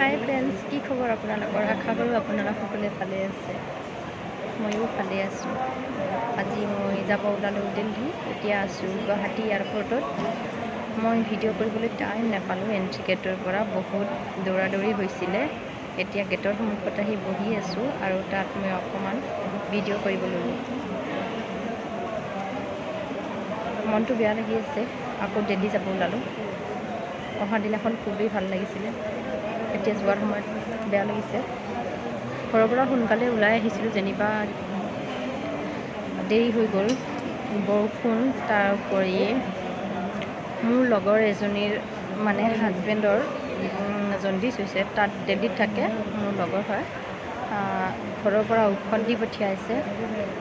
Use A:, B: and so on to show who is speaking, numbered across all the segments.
A: হাই friends, কি খবৰ আপোনালোকৰ? আশা কৰোঁ আপোনালোক সকলোৱে ভালে আছে। ময়ো ভালে আছোঁ। আজি মই যাব ওলালোঁ দিল্লী। এতিয়া আছোঁ গুৱাহাটী এয়াৰপৰ্টত। মই ভিডিঅ' কৰিবলৈ টাইম নাপালোঁ। এণ্ট্ৰি গেটৰ পৰা বহুত দৌৰা দৌৰি হৈছিলে। এতিয়া গেটৰ সন্মুখত আহি বহি আছোঁ আৰু তাত মই অকণমান ভিডিঅ' কৰিব ল'লোঁ। মনটো বেয়া লাগি আছে। আকৌ দিল্লী যাব ওলালোঁ। অহা দিনাখন খুবেই ভাল লাগিছিলে, এতিয়া যোৱাৰ সময়ত বেয়া লাগিছে। ঘৰৰ পৰা সোনকালে ওলাই আহিছিলোঁ, যেনিবা দেৰি হৈ গ'ল। বৰষুণ, তাৰ উপৰি মোৰ লগৰ এজনীৰ মানে হাজবেণ্ডৰ জণ্ডিছ হৈছে। তাত দিল্লীত থাকে, মোৰ লগৰ হয়। ঘৰৰ পৰা ঔষধ দি পঠিয়াইছে।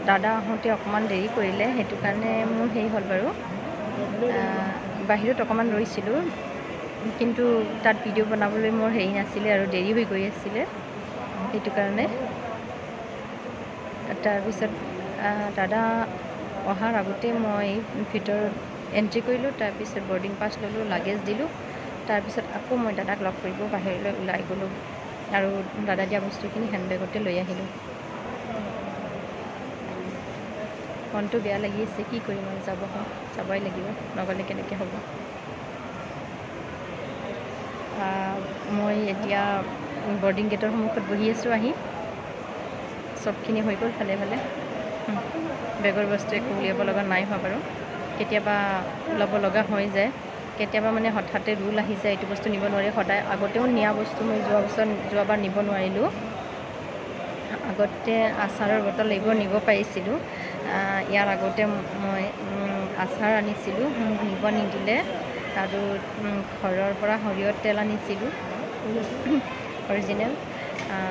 A: দাদা আহোঁতে অকণমান দেৰি কৰিলে, সেইটো কাৰণে মোৰ হেৰি হ'ল বাৰু। বাহিৰত অকণমান ৰৈছিলোঁ, কিন্তু তাত ভিডিঅ' বনাবলৈ মোৰ হেৰি নাছিলে আৰু দেৰি হৈ গৈ আছিলে, সেইটো কাৰণে। তাৰপিছত দাদা অহাৰ আগতে মই ভিতৰত এণ্ট্ৰি কৰিলোঁ। তাৰপিছত বৰ্ডিং পাছ ল'লোঁ, লাগেজ দিলোঁ। তাৰপিছত আকৌ মই দাদাক লগ কৰিব বাহিৰলৈ ওলাই গ'লোঁ আৰু দাদা দিয়া বস্তুখিনি হেণ্ডবেগতে লৈ আহিলোঁ। মনটো বেয়া লাগি আছে, কি কৰিম আৰু যাবই লাগিব, নগ'লে কেনেকৈ হ'ব। মই এতিয়া বৰ্ডিং গেটৰ সন্মুখত বহি আছোঁ। আহি চবখিনি হৈ গ'ল ভালে ভালে। বেগৰ বস্তু একো উলিয়াব লগা নাই হোৱা বাৰু। কেতিয়াবা ল'ব লগা হৈ যায়, কেতিয়াবা মানে হঠাতে ৰুল আহি যায়, এইটো বস্তু নিব নোৱাৰি। সদায় আগতেও নিয়া বস্তু মই যোৱাবাৰ নিব নোৱাৰিলোঁ। আগতে আচাৰৰ বটল এইবোৰ নিব পাৰিছিলোঁ। ইয়াৰ আগতে মই আচাৰ আনিছিলোঁ, মোক নিব নিদিলে। আৰু ঘৰৰ পৰা সৰিয়হৰ তেল আনিছিলোঁ অৰিজিনেল,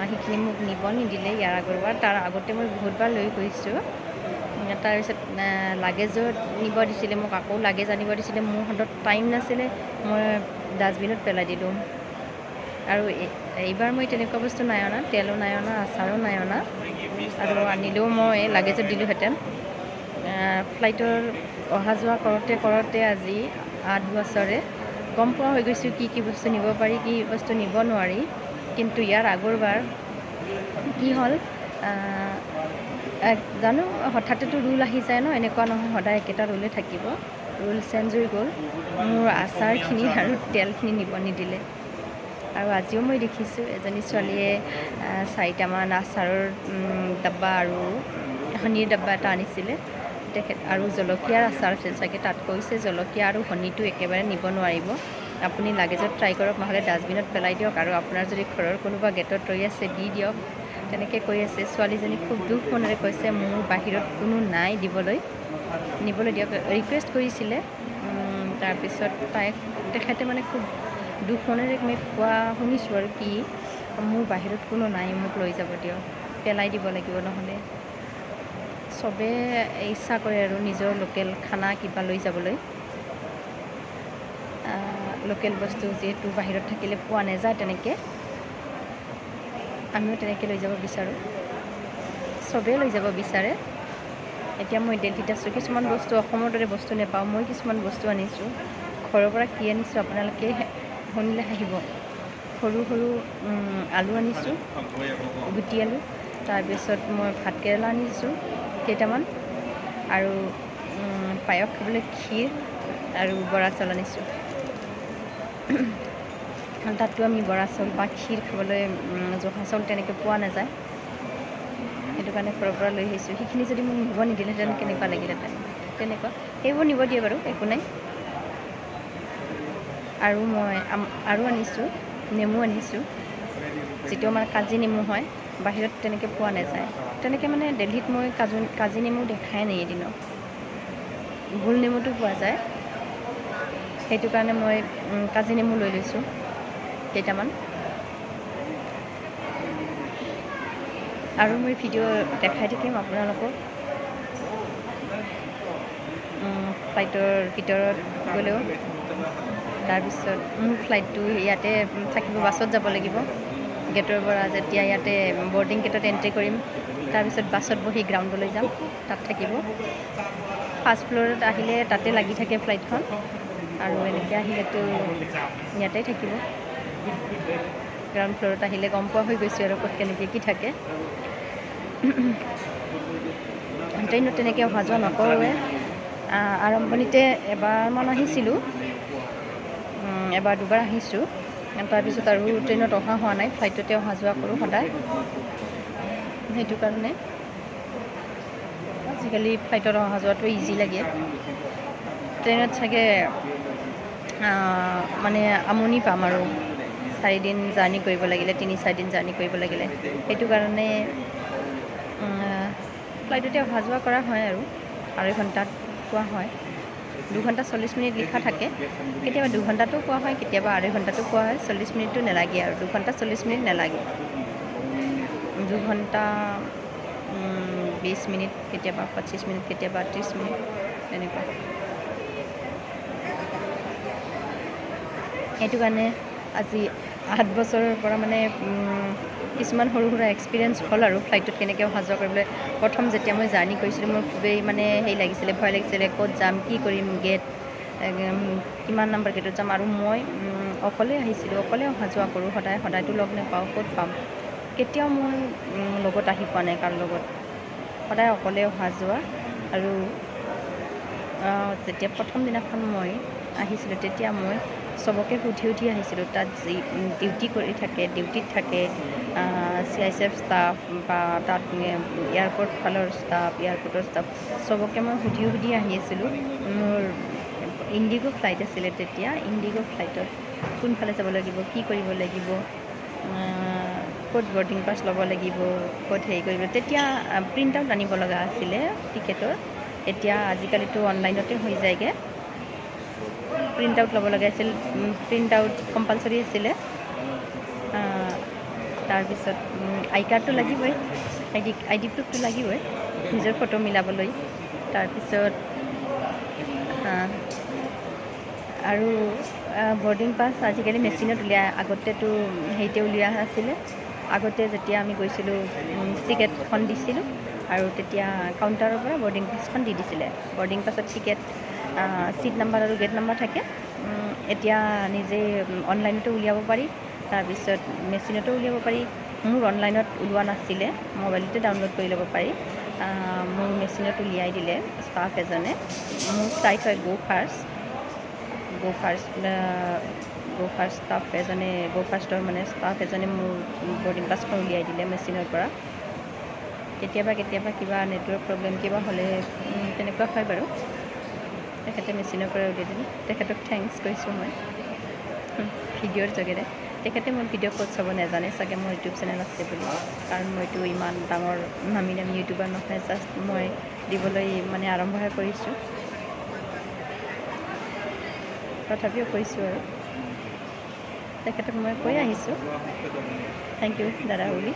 A: সেইখিনি মোক নিব নিদিলে ইয়াৰ আগৰবাৰ। তাৰ আগতে মই বহুতবাৰ লৈ গৈছোঁ। তাৰপিছত লাগেজত নিব দিছিলে মোক, আকৌ লাগেজ আনিব দিছিলে। মোৰ হাতত টাইম নাছিলে, মই ডাষ্টবিনত পেলাই দিলোঁ। আৰু এইবাৰ মই তেনেকুৱা বস্তু নাই অনা, তেলো নাই অনা, আচাৰো নাই অনা। আৰু আনিলেও মই লাগেজত দিলোঁহেঁতেন। ফ্লাইটৰ অহা যোৱা কৰোঁতে আজি 8 বছৰে গম পোৱা হৈ গৈছোঁ কি বস্তু নিব পাৰি, কি বস্তু নিব নোৱাৰি। কিন্তু ইয়াৰ আগৰবাৰ কি হ'ল জানো, হঠাতেতো ৰুল আহি যায় ন, এনেকুৱা নহয় সদায় একেটা ৰুলে থাকিব। ৰুল চেঞ্জ হৈ গ'ল। মোৰ আচাৰখিনি আৰু তেলখিনি নিব নিদিলে। আৰু আজিও মই দেখিছোঁ এজনী ছোৱালীয়ে 4টামান আচাৰৰ ডাব্বা আৰু হনীৰ ডাব্বা এটা আনিছিলে। তেখেত আৰু জলকীয়াৰ আচাৰ আছিল চাগে। তাত কৈছে জলকীয়া আৰু হনীটো একেবাৰে নিব নোৱাৰিব, আপুনি লাগেজত ট্ৰাই কৰক, নহ'লে ডাষ্টবিনত পেলাই দিয়ক, আৰু আপোনাৰ যদি ঘৰৰ কোনোবা গেটত ৰৈ আছে দি দিয়ক, তেনেকৈ কৈ আছে। ছোৱালীজনী খুব দুখ মনেৰে কৈছে, মোৰ বাহিৰত কোনো নাই নিবলৈ দিয়ক, ৰিকুৱেষ্ট কৰিছিলে। তাৰপিছত তেখেতে মানে খুব দুখ মনেৰে মই কোৱা শুনিছোঁ আৰু কি, মোৰ বাহিৰত কোনো নাই, মোক লৈ যাব দিয়ক, পেলাই দিব লাগিব নহ'লে। চবে ইচ্ছা কৰে আৰু নিজৰ লোকেল খানা কিবা লৈ যাবলৈ। লোকেল বস্তু যিহেতু বাহিৰত থাকিলে পোৱা নাযায় তেনেকৈ, আমিও তেনেকৈ লৈ যাব বিচাৰোঁ। চবেই লৈ যাব বিচাৰে। এতিয়া মই দিল্লীত আছোঁ, কিছুমান বস্তু অসমৰ দৰে বস্তু নাপাওঁ। মই কিছুমান বস্তু আনিছোঁ, ঘৰৰ পৰা কি আনিছোঁ আপোনালোকে শুনিলে হাঁহিব। সৰু সৰু আলু আনিছোঁ, গুটি আলু। তাৰপিছত মই ভাত কেৰেলা আনিছোঁ কেইটামান, আৰু পায়স খাবলৈ ক্ষীৰ আৰু বৰা চাউল আনিছোঁ। তাতো আমি বৰা চাউল বা ক্ষীৰ খাবলৈ জহা চাউল তেনেকৈ পোৱা নাযায়, সেইটো কাৰণে ঘৰৰ পৰা লৈ আহিছোঁ। সেইখিনি যদি মোক নিব নিদিলেহেঁতেন কেনেকুৱা লাগিলেহেঁতেন, তেনেকুৱা। সেইবোৰ নিব দিয়ে বাৰু, একো নাই। আৰু মই আনিছোঁ নেমু আনিছোঁ, যিটো আমাৰ কাজি নেমু হয়, বাহিৰত তেনেকৈ পোৱা নাযায়। তেনেকৈ মানে দিল্লীত মই কাজি নেমু দেখাই নাই এদিনত। গোল নেমুটো পোৱা যায়, সেইটো কাৰণে মই কাজি নেমু লৈ লৈছোঁ কেইটামান। আৰু মই ভিডিঅ' দেখাই থাকিম আপোনালোকক। ফ্লাইটৰ ভিতৰত গ'লেও। তাৰপিছত মোৰ ফ্লাইটটো ইয়াতে থাকিব, বাছত যাব লাগিব গেটৰ পৰা। যেতিয়া ইয়াতে বৰ্ডিং গেটত এণ্ট্ৰি কৰিম, তাৰপিছত বাছত বহি গ্ৰাউণ্ডলৈ যাম, তাত থাকিব। ফাৰ্ষ্ট ফ্ল'ৰত আহিলে তাতে লাগি থাকে ফ্লাইটখন, আৰু এনেকৈ আহিলেতো ইয়াতে থাকিব। গ্ৰাউণ্ড ফ্ল'ৰত আহিলে গম পোৱা হৈ গৈছোঁ আৰু ক'ত কেনেকৈ কি থাকে। ট্ৰেইনত তেনেকৈ অহা যোৱা নকৰোঁৱে। আৰম্ভণিতে এবাৰমান আহিছিলোঁ, এবাৰ দুবাৰ আহিছোঁ। তাৰপিছত আৰু ট্ৰেইনত অহা হোৱা নাই, ফ্লাইটতে অহা যোৱা কৰোঁ সদায়। সেইটো কাৰণে আজিকালি ফ্লাইটত অহা যোৱাটো ইজি লাগে। ট্ৰেইনত চাগে মানে আমনি পাম আৰু 4 দিন জাৰ্ণি কৰিব লাগিলে, 3-4 দিন জাৰ্ণি কৰিব লাগিলে। সেইটো কাৰণে ফ্লাইটতে অহা যোৱা কৰা হয় আৰু 2.5 ঘণ্টাত পোৱা হয়। 2 ঘণ্টা 40 মিনিট লিখা থাকে, কেতিয়াবা 2 ঘণ্টাটো পোৱা হয়, কেতিয়াবা 2.5 ঘণ্টাটো পোৱা হয়। 40 মিনিটটো নালাগে আৰু 2 ঘণ্টা 40 মিনিট নালাগে, 2 ঘণ্টা 20 মিনিট, কেতিয়াবা 25 মিনিট, কেতিয়াবা 30 মিনিট তেনেকুৱা। সেইটো কাৰণে আজি 8 বছৰৰ পৰা মানে কিছুমান সৰু সুৰা এক্সপিৰিয়েঞ্চ হ'ল আৰু ফ্লাইটত কেনেকৈ অহা যোৱা কৰিবলৈ। প্ৰথম যেতিয়া মই জাৰ্ণি কৰিছিলোঁ মোৰ খুবেই মানে লাগিছিলে, ভয় লাগিছিলে, ক'ত যাম, কি কৰিম, গেট কিমান নম্বৰ গেটত যাম। আৰু মই অকলে আহিছিলোঁ, অকলে অহা যোৱা কৰোঁ সদায়, সদায়তো লগ নাপাওঁ, ক'ত পাম। কেতিয়াও মই লগত আহি পোৱা নাই কাৰো লগত, সদায় অকলে অহা যোৱা। আৰু যেতিয়া প্ৰথম দিনাখন মই আহিছিলোঁ তেতিয়া মই চবকে সুধি আহিছিলোঁ, তাত যি ডিউটি কৰি থাকে, ডিউটিত থাকে CISF ষ্টাফ বা তাত এয়াৰপৰ্ট ফালৰ ষ্টাফ, এয়াৰপৰ্টৰ ষ্টাফ, চবকে মই সুধি আহি আছিলোঁ। মোৰ ইণ্ডিগ' ফ্লাইট আছিলে তেতিয়া। ইণ্ডিগ' ফ্লাইটত কোনফালে যাব লাগিব, কি কৰিব লাগিব, ক'ত বৰ্ডিং পাছ ল'ব লাগিব, ক'ত হেৰি কৰিব। তেতিয়া প্ৰিণ্ট আউট আনিব লগা আছিলে টিকেটৰ। এতিয়া আজিকালিতো অনলাইনতে হৈ যায়গৈ। প্ৰিণ্ট আউট ল'ব লগা আছিল, প্ৰিণ্ট আউট কম্পালচৰি আছিলে। তাৰপিছত আই কাৰ্ডটো লাগিবই, আই ডি প্ৰুফটো লাগিবই নিজৰ ফটো মিলাবলৈ। তাৰপিছত আৰু বৰ্ডিং পাছ আজিকালি মেচিনত উলিয়াই, আগতেতো হেৰিতে উলিওৱা আছিলে। আগতে যেতিয়া আমি গৈছিলোঁ টিকেটখন দিছিলোঁ আৰু তেতিয়া কাউণ্টাৰৰ পৰা বৰ্ডিং পাছখন দি দিছিলে। বৰ্ডিং পাছত টিকেট, চিট নাম্বাৰ আৰু গেট নাম্বাৰ থাকে। এতিয়া নিজে অনলাইনতো উলিয়াব পাৰি, তাৰপিছত মেচিনতো উলিয়াব পাৰি। মোৰ অনলাইনত ওলোৱা নাছিলে, মোবাইলতে ডাউনলোড কৰি ল'ব পাৰি। মোৰ মেচিনত উলিয়াই দিলে ষ্টাফ এজনে। মোৰ ফ্লাইট হয় গো ফাৰ্ষ্ট ষ্টাফ এজনে, গো ফাৰ্ষ্টৰ মানে ষ্টাফ এজনে মোৰ বৰ্ডিং পাছখন উলিয়াই দিলে মেচিনৰ পৰা। কেতিয়াবা কিবা নেটৱৰ্ক প্ৰব্লেম কিবা হ'লে তেনেকুৱা হয় বাৰু। তেখেতে মেচিনৰ পৰা উলিয়াই দিলে, তেখেতক থেংকছ কৈছোঁ মই ভিডিঅ'ৰ যোগেৰে। তেখেতে মোৰ ভিডিঅ' ক'ত চাব নাজানে চাগে, মোৰ ইউটিউব চেনেল আছে বুলি, কাৰণ মইতো ইমান ডাঙৰ নামী ইউটিউবাৰ নহয়। জাষ্ট মই দিবলৈ মানে আৰম্ভহে কৰিছোঁ, তথাপিও কৈছোঁ আৰু তেখেতক মই কৈ আহিছোঁ থেংক ইউ দাদা বুলি।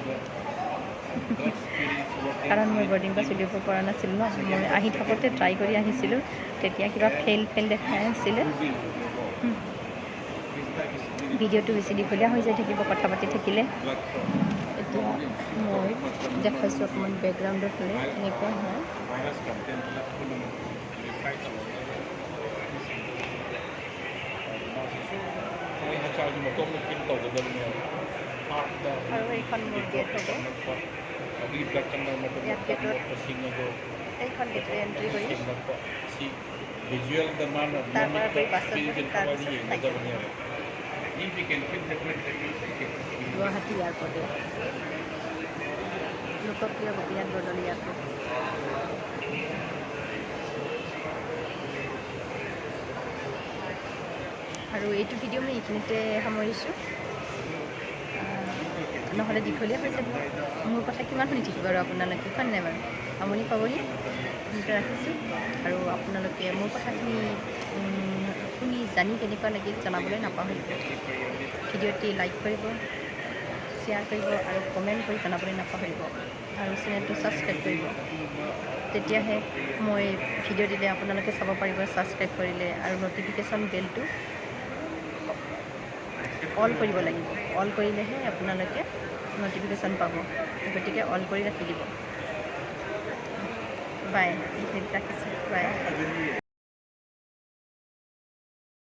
A: কাৰণ মই বৰ্ডিং পাছ উলিয়াব পৰা নাছিলোঁ ন, মই আহি থাকোঁতে ট্ৰাই কৰি আহিছিলোঁ, তেতিয়া কিবা ফেইল দেখাই আছিলে। ভিডিঅ'টো বেছি দীঘলীয়া হৈ যাই থাকিব কথা পাতি থাকিলে। এতিয়া মই দেখাইছোঁ অকণমান বেকগ্ৰাউণ্ডৰ ফালে এনেকুৱা হয়। আৰু এইখন মোৰ গেট হ'ব, ইয়াত গেটত এইখন গেটে এণ্ট্ৰি কৰি তাৰপৰা গৈ বাছত গুৱাহাটী এয়াৰপৰ্টে, লোকপ্ৰিয় গোপীনাথ বৰদলৈ এয়াৰপৰ্ট। আৰু এইটো ভিডিঅ' মই এইখিনিতে সামৰিছোঁ, নহ'লে দীঘলীয়া হৈ যাব। মোৰ কথা কিমান শুনি থাকিব আৰু আপোনালোকে, হয় নাই বাৰু? আমনি পাবহি। এনেকৈ ৰাখিছোঁ। আৰু আপোনালোকে মোৰ কথাখিনি শুনি জানি কেনেকুৱা লাগিল জনাবলৈ নাপাহৰিব। ভিডিঅ'টি লাইক কৰিব, শ্বেয়াৰ কৰিব আৰু কমেণ্ট কৰি জনাবলৈ নাপাহৰিব। আৰু চেনেলটো ছাবস্ক্ৰাইব কৰিব, তেতিয়াহে মই ভিডিঅ' দিলে আপোনালোকে চাব পাৰিব ছাবস্ক্ৰাইব কৰিলে। আৰু ন'টিফিকেশ্যন বেলটো অল কৰিব লাগিব, অল কৰিলেহে আপোনালোকে ন'টিফিকেশ্যন পাব। গতিকে অল কৰি ৰাখি দিব। বাই, ৰাখিছোঁ, বাই।